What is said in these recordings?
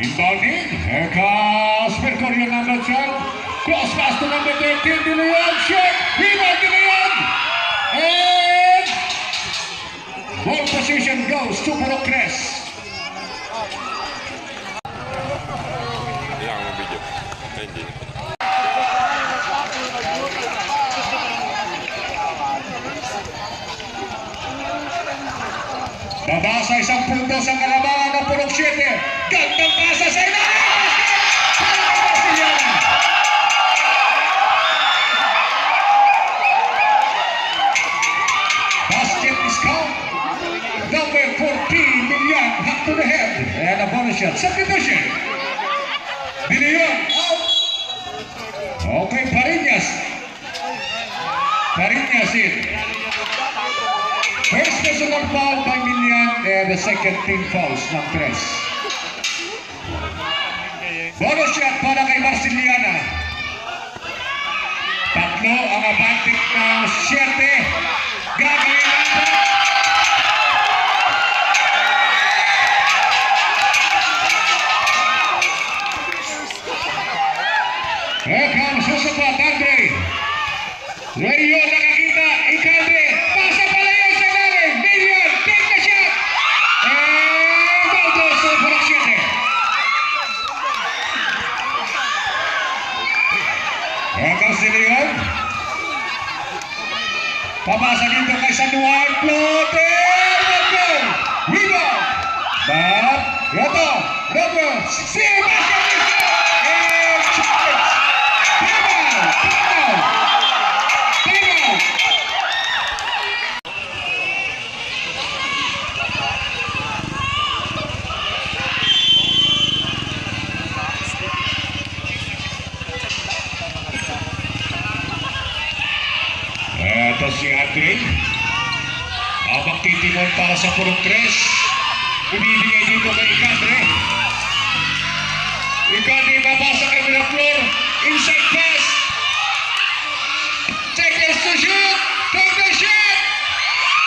Inbounding. Here comes Mercurio number 12. Cross pass to number 13. De Leon. Short. Rebound De Leon. And ball position goes to Purocres. Babasa isang puntos ang kalabangan ng Purok 7. Gandang pasa sa ilalim! Basket is count. Number 14, Milian, hot to the head. And a bonus shot. Substitution. De Leon, out. Okay, Parinas. Parinas in. First personal foul by Milian and the second team fouls ng Tres. Bonus shot para kay Marceliana. Tatlo ang abantik ng 7. Gagawin natin. Here comes Josepat Andre. Rayo nakakita. Ikalde. Pasa pala yun sa lalim. Milian. Take the shot. And Baldos sa Purok 7. Here comes De Leon. Pabasa dito kay San Juan. Floater. Rebound. Rebound. But, ito. Number 16. Basket is good. And charge. Timeout. Timeout. Timeout. Ito si Andre. Abang titimon para sa Purok 3. Ibibigay dito kay Ikandre. Ikandre babasa kay Miraflor. Inside pass. Seconds to shoot. Take the shot.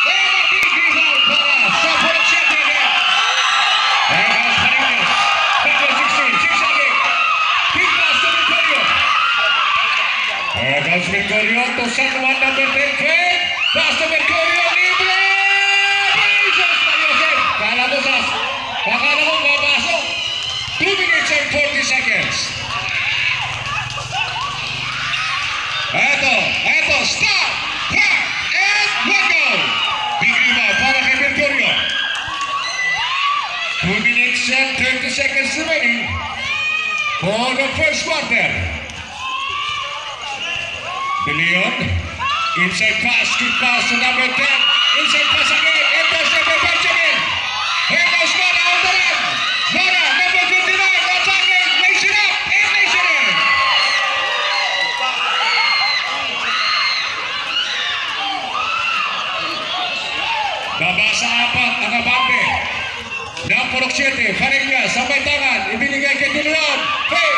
And a big rebound para sa Purok 7 again. And as Parinas. Number 16. Zigzagging. Big pass to Mercurio. And as Mercurio to San Juan number 10. Pass to Mercurio. Libre. Jesus Mariosep. Kala mo sa. Kakala mo babasok. 2 minutes and 40 seconds. Eto, stop, pack, and one goal. Big rebound para kay Mercurio. 2 minutes and 30 seconds remaining for the first quarter. De Leon, inside pass, kick pass to number 10. Inside pass again, intercept by Benjamin. Here goes Mora on the run. Mora, number 29, attacking, lays it up, and lays it in. Babasa apat ang abante ng Purok 7. Faringa, sabay tangan, ibinigay kay De Leon. Hey!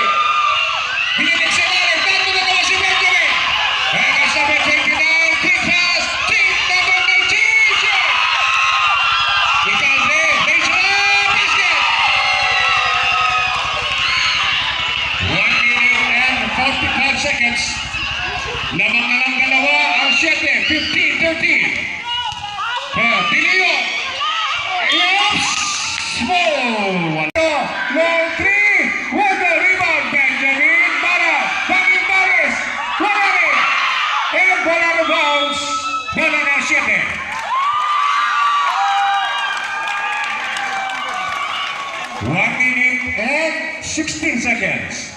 Binilig sa lalim, bago na naman si Benjamin. Here comes number 29, quick pass, team number 19, shot! Ikaldre, lays it up, basket! 1 minute and 45 seconds. Lamang na lang dalawa ang 7, 15-13. De Leon. Oops! Small. Long 3. With the rebound, Benjamin. Para. Bangin Baris. Warari. And bola ng bounce. Bola ng 7. One minute and 16 seconds.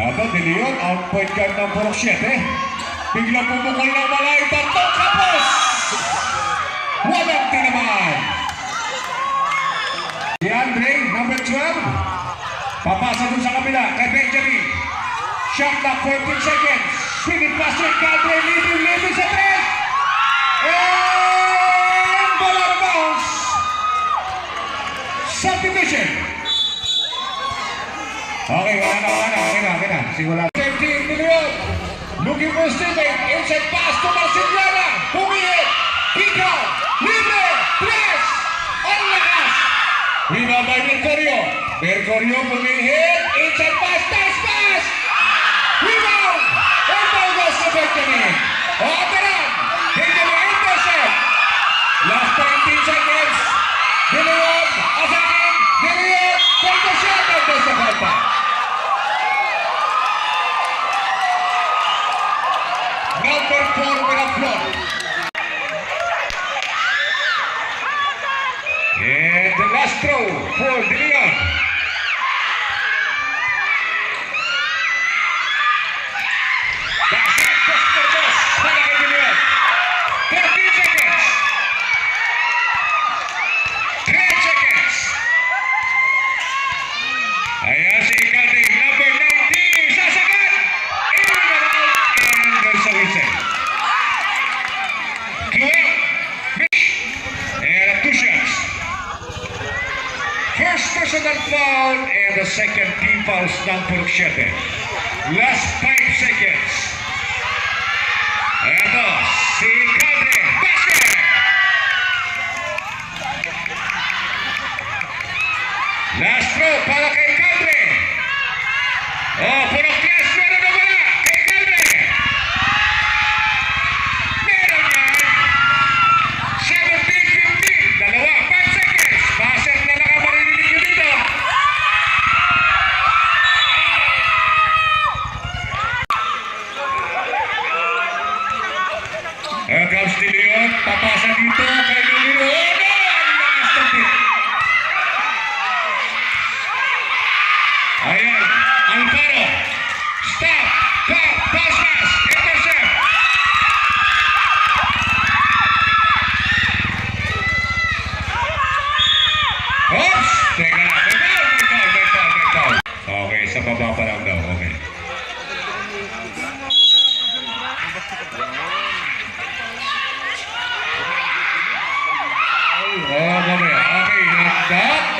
Aba, De Leon, out-point guard ng Purok 7. Biglang pumukol ng malay, batok, kapos! Walang tinamaan. Si Andre, number 12. Papasa dun sa kabila, kay Benjamin. Shot clock, 14 seconds. Swinging pass to Andre, leading sa 3. And bola ng bounce. Subdivision. Okay, wala na. Simula. 13 million. Looking for Steven. Inside pass to Marceliana. Pumihit. Kick out. Libre. Tres. Ang lakas. Rebound by Mercurio. Mercurio pumihit. Inside pass. Nice pass. Rebound. And ball goes to Benjamin. Operan. Benjamin intercept. Last 19 seconds. Dilion. Asakin. Dilion. Take the shot. And there's the falta. Number 4 with a floor. And the last throw for De Leon. That's it, just for this. Para kay De Leon. 13 seconds. 10 seconds. Ayan si Icardi, number 19, sasagat. In and out, and there's a whistle. 12, Mitch, and 2 shots. First personal foul, and the second team fouls ng Purok 7. Last 5 seconds. Ito, si Icardi, basket! Last throw para kay Icardi. Oh, Purok 3, meron na wala kay Icardi. Meron yan. 17-15. Dalawa, 5 seconds. Basket na lang ang maririnig nyo dito. Here comes De Leon. Papasa dito kay numero 1. Ang lakas ng tip. Ayan, Alvaro. Stop. Cut. Pass pass. Intercept. Oops! Teka lang. May foul. Okay, sa baba pa lang daw. Okay. Oh, mamaya. Okay, knocked.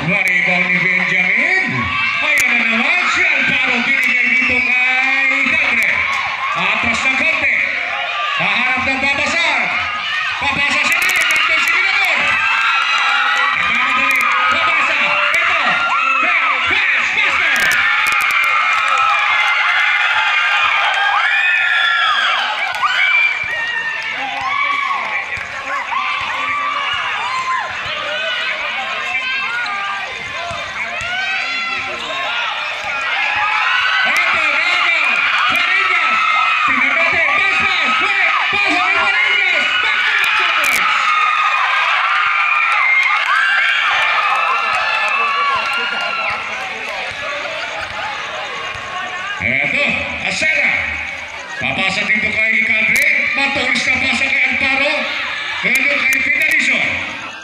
Rebound ni Benjamin. Ayan na naman si Alvaro. Binigay dito kay Icardi. Atras ng konti. Haharap ng babasar. Papasa siya na. Nandun si Ginador. Nagmamadali. Papasa. Ito. Pass. Master. Eto, Acera. Papasa dito kay Icardi. Matulis na pasa kay Alvaro. Eto kay Fidelison.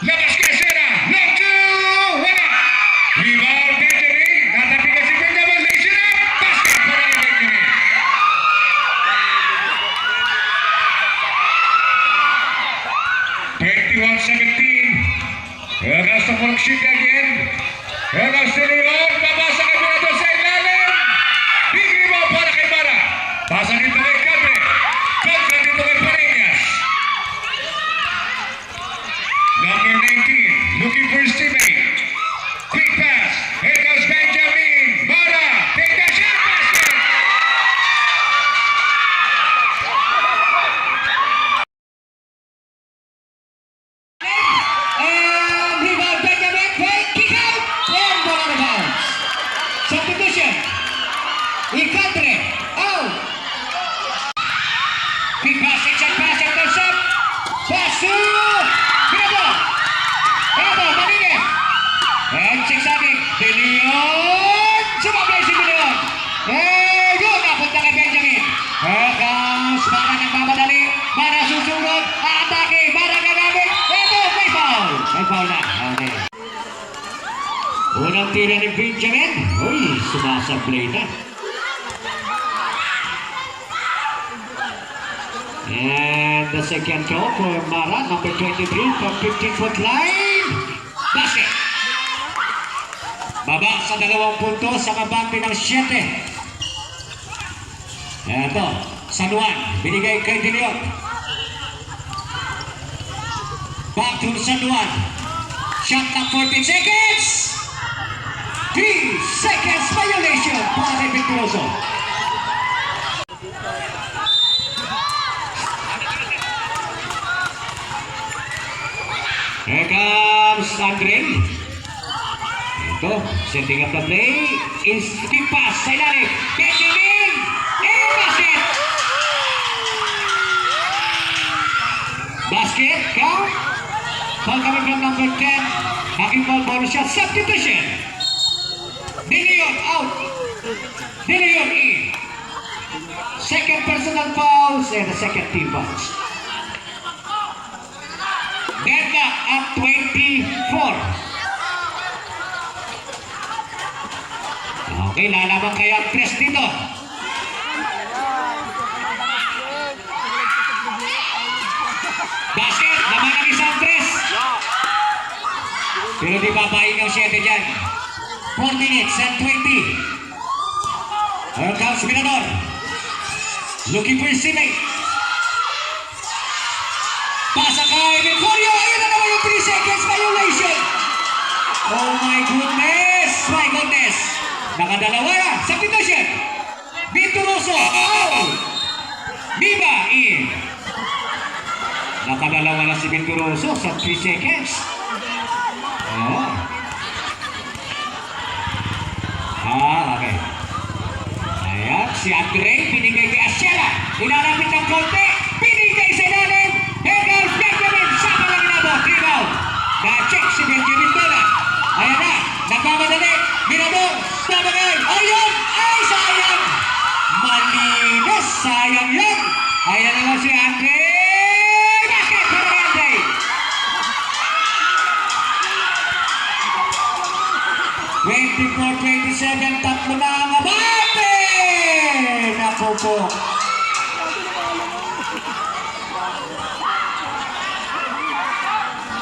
Labas kay Acera. Long two. Wala. Rebound Benjamin. Natapigan si Benjamin. Lazy up. Basket para kay Benjamin. Here comes the Purok City again. Here comes De Leon. Babasa kay Benjamin sa ilalim. Big rebound para kay Bara. Pasa dito kay Cabre. Kontra dito kay Pareñas. Number 19, looking for his teammate. Quick pass. Here comes Benjamin. Bara. Take the shot. Basket. Rebound Benjamin. Kick out. And ball out of bounds. Substitution. Icardi. Out. Quick pass. Section pass. Intercept. Pass to Ginador. Ginador. Maniguez. And zigzagging. De Leon. Sumablay si De Leon. Eh, yun. Napunta kay Benjamin. Here comes Bara nagmamadali. Bara susunod. Atake. Bara gagamit. Ito. May foul. May foul na. Okay. Unang tira ni Benjamin. Uy, sumasablay na. And the second throw for Mara, number 23 from 15-foot line. Basket. Baba sa 2 puntos sa kabante ng 7. Eto, San Juan, binigay kay De Leon. Back to San Juan. Shot clock 14 seconds. 3 seconds violation para kay Victoroso. Here comes Andre. Ito, setting up the play. Is quick pass sa ilalim. Benjamin! Basket! Basket, count. Foul coming from number 10. Haking foul bonus shot. Substitution. De Leon out. De Leon in. Second personal fouls and the second team fouls. Deadlock at 24. Okay, lalaban kaya ang press dito. Basket, naman ang isang press. Pero di babayin ang 7 dyan. 4 minutes and 20. Here comes Mirador. Looking for his teammate. Pasa kay Mercurio. Ayun na naman yung 3 seconds violation. Oh my goodness. My goodness. Nakadalawa na. Substitution. Victoroso. Out. Viva in. Nakadalawa na si Victoroso sa 3 seconds. Oh. Okay. Ayan. Si Andre. Pinigay kay Asiela. Ilalapit ng konti. Pinigay sa ilalim. Here goes Benjamin. Saka lang inabot. Rebound. Na-check si Benjamin Bola. Ayan na. Nagmamadali. Mirador. Nabagay. Ayun. Ay, sayang. Malinis. Sayang yun. Ayan naman si Andre. Basket para Andre. (24-27) tatlo na ang abate. Naku po.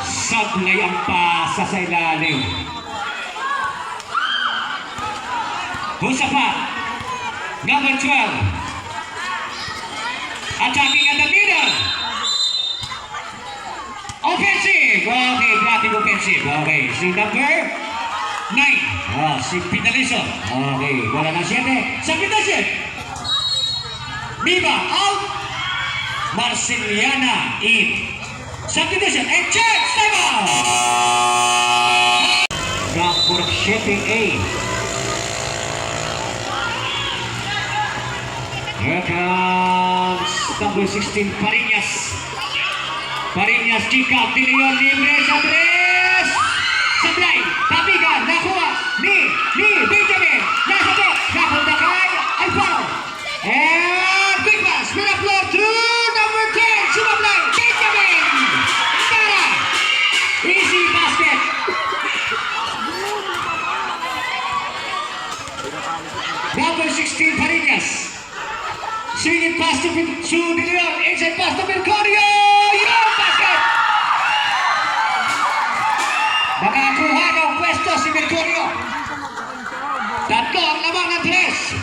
Sablay ang pasa sa ilalim. Husapa, number 12. Attacking at the middle. Offensive. Okay, blocking offensive. Okay, si number 9. Si Pitaliso. Okay, wala na 7. Substitution. Viva out. Marceliana in. Substitution and chance. Time out. Drop for 7A. Here comes number 16, Parinas. Parinas, kick out, De Leon, libre sa tres. Sablay, tabigan, nakuha ni Benjamin. Nasa to, napunta kay Alvaro. And quick pass, middle floor to number 10, Sumablay, Benjamin. Tara, easy basket. Number 16, Parinas. Swing it pass to De Leon. Inside pass to Mercurio. Yung basket! Nakakuha ng pwesto si Mercurio. Tatlo ang lamang ng tres.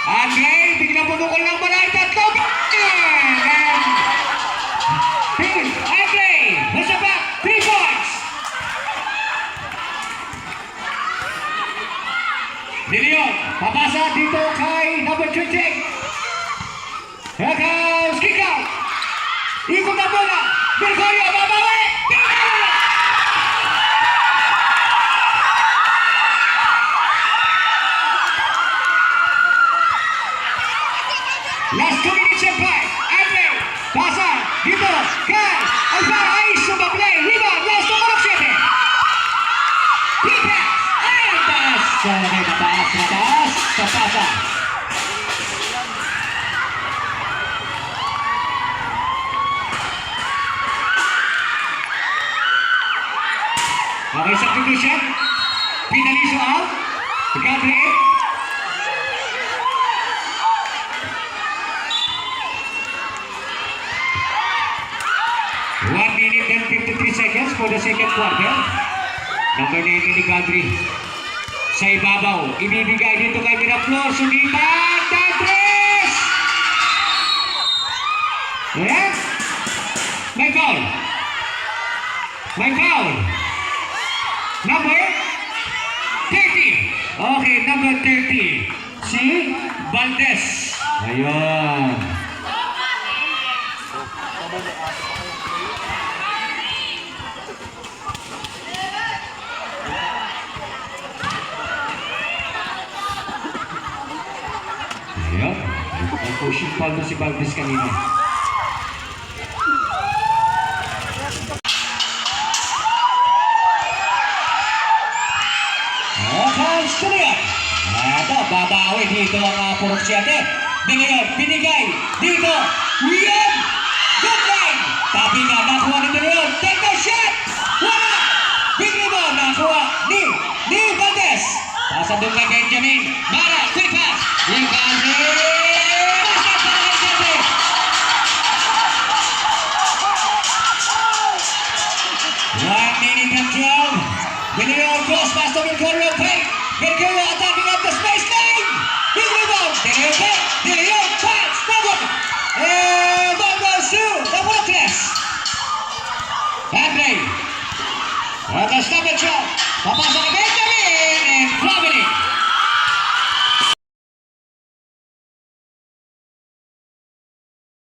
Andre, biglang punukol ng balay. Tatlo. And Andre, nasa back. 3 points. De Leon, papasa dito kay number 20. Here comes kick out. Ikot na bola. Mercurio, babawi. Last 2 minutes and 5. Andre, pasa dito kay Alvaro. Ay, sumablay. Rebound, last number 7. P-pass. Ay, taas. Mataas. Sa pasa. Okay, substitution. Pitaliso out. Gabriel. 1 minute and 53 seconds for the second quarter. Number 19 ni Kadri. Sa ibabaw, ibibigay dito kay Miraflor. Sulipat, Tadres! Ayan. May foul. May foul. Number 30. Okay, number 30. Si Valdez. Ayun. Ayun. Ang pushing foul na si Valdez kanina. Australia. Ito, babawi dito ang Porosyate. Binigay dito. Yan! Good line! Tapi nga, nakuha ni Leon. Take the shot! Wala! Big rebound, nakuha ni Valdez. Pasa doon kay Benjamin. Mara, quick pass. Yung kasi. Basket para kay Sete. One minute and 12. Leon cross pass to Mercurio. Mercurio at